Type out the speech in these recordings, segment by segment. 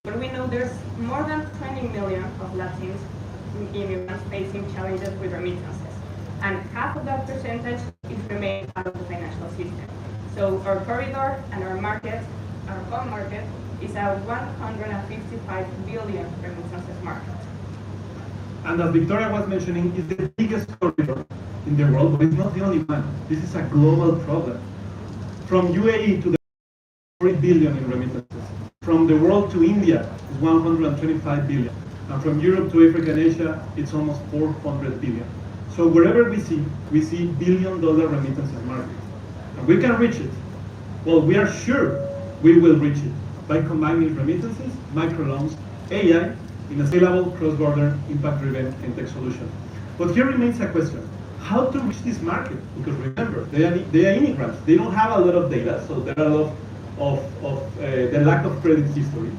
But we know there's more than 20 million of Latins immigrants facing challenges with remittances. And half of that percentage is remain out of the financial system. So our corridor and our market, our home market, is a 155 billion remittances market. And as Victoria was mentioning, it's the biggest corridor in the world, but it's not the only one. This is a global problem. From UAE to the 3 billion in remittances. From the world to India is 125 billion. And from Europe to Africa and Asia, it's almost 400 billion. So wherever we see billion-dollar remittances market. And we can reach it. Well, we are sure we will reach it by combining remittances, microloans, AI, in a scalable, cross-border, impact-driven fintech solution. But here remains a question. How to reach this market? Because remember, they are immigrants. They don't have a lot of data, so there are a lot of the lack of credit history.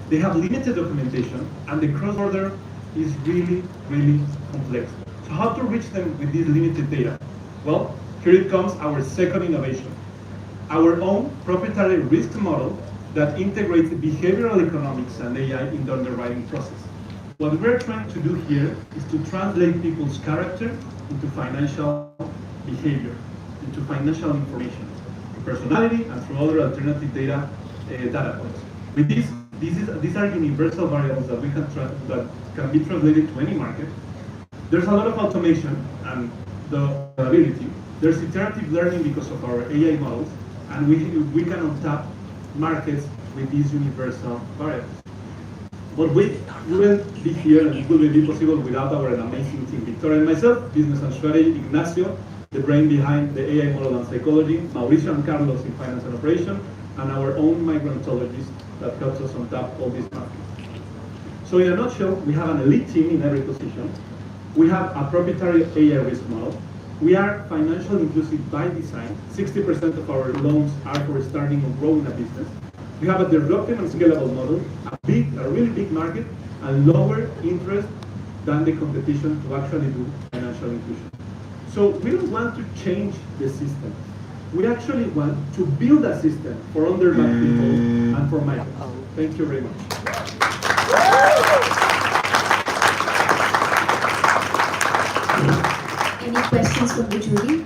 They have limited documentation, and the cross-border is really, really complex. So how to reach them with this limited data? Well, here it comes our second innovation. Our own proprietary risk model that integrates behavioral economics and AI in the underwriting process. What we're trying to do here is to translate people's character into financial behavior, into financial information, through personality and through other alternative data points. With these are universal variables that that can be translated to any market. There's a lot of automation and the ability. There's iterative learning because of our AI models, and we can untap markets with these universal variables. But we wouldn't be here, and it wouldn't be possible without our amazing team, Victoria and myself, business and strategy, Ignacio, the brain behind the AI model and psychology, Mauricio and Carlos in finance and operation, and our own migrantologist that helps us untap all these markets. So in a nutshell, we have an elite team in every position. We have a proprietary AI risk model. We are financially inclusive by design. 60% of our loans are for starting or growing a business. We have a disruptive and scalable model, a really big market, and lower interest than the competition to actually do financial inclusion. So we don't want to change the system. We actually want to build a system for underbanked people and for migrants. Thank you very much. Any questions from the jury?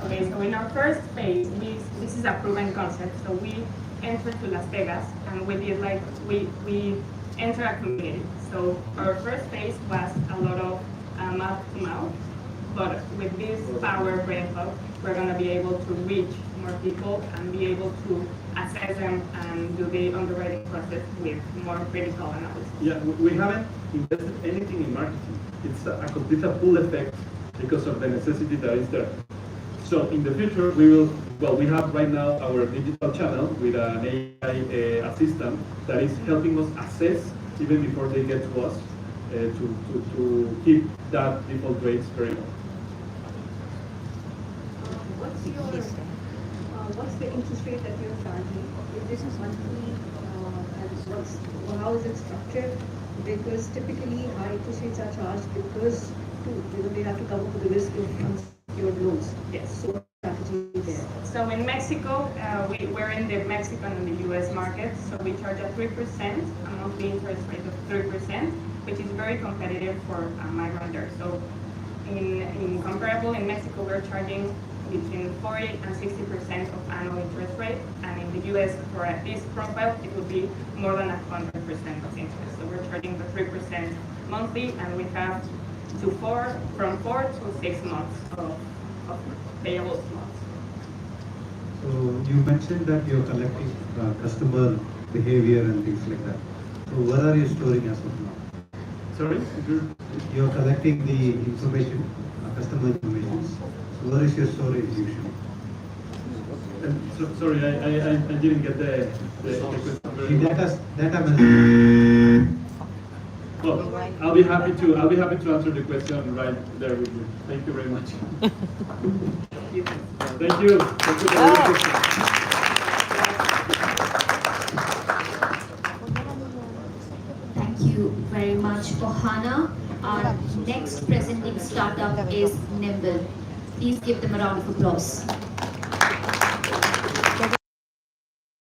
Okay, so in our first phase, this is a proven concept. So we entered to Las Vegas, and we did we enter a community. So our first phase was a lot of mouth to mouth, but with this power Brainhawk, we're going to be able to reach more people and be able to assess them and do the underwriting process with more critical analysis. Yeah, we haven't invested anything in marketing. It's a complete pull effect because of the necessity that is there. So in the future, we have right now our digital channel with an AI assistant that is helping us assess even before they get to us to keep that default rates very low. What's the interest rate that you're charging? If this is monthly, and how is it structured? Because typically high interest rates are charged because they have to cover for the risk of unsecured loans. Yes. So what strategy there? So in Mexico, we're in the Mexican and the US market, so we charge a 3%, a monthly interest rate of 3%, which is very competitive for a migrant there. So in comparable, in Mexico, we're charging between 40 and 60% of annual interest rate, and in the US, for this profile, it would be more than 100% of interest. So we're charging the 3% monthly, and we have from 4 to 6 months of payable months. So you mentioned that you're collecting customer behavior and things like that. So what are you storing as of now? Sorry? You're collecting the information, customer information. So what is your storage usually? Sorry, I didn't get the question. Data management. Well, I'll be happy to answer the question right there with you. Thank you very much. Thank you. Thank you for the question. Thank much, Ohana. Our next presenting startup is Nimble. Please give them a round of applause.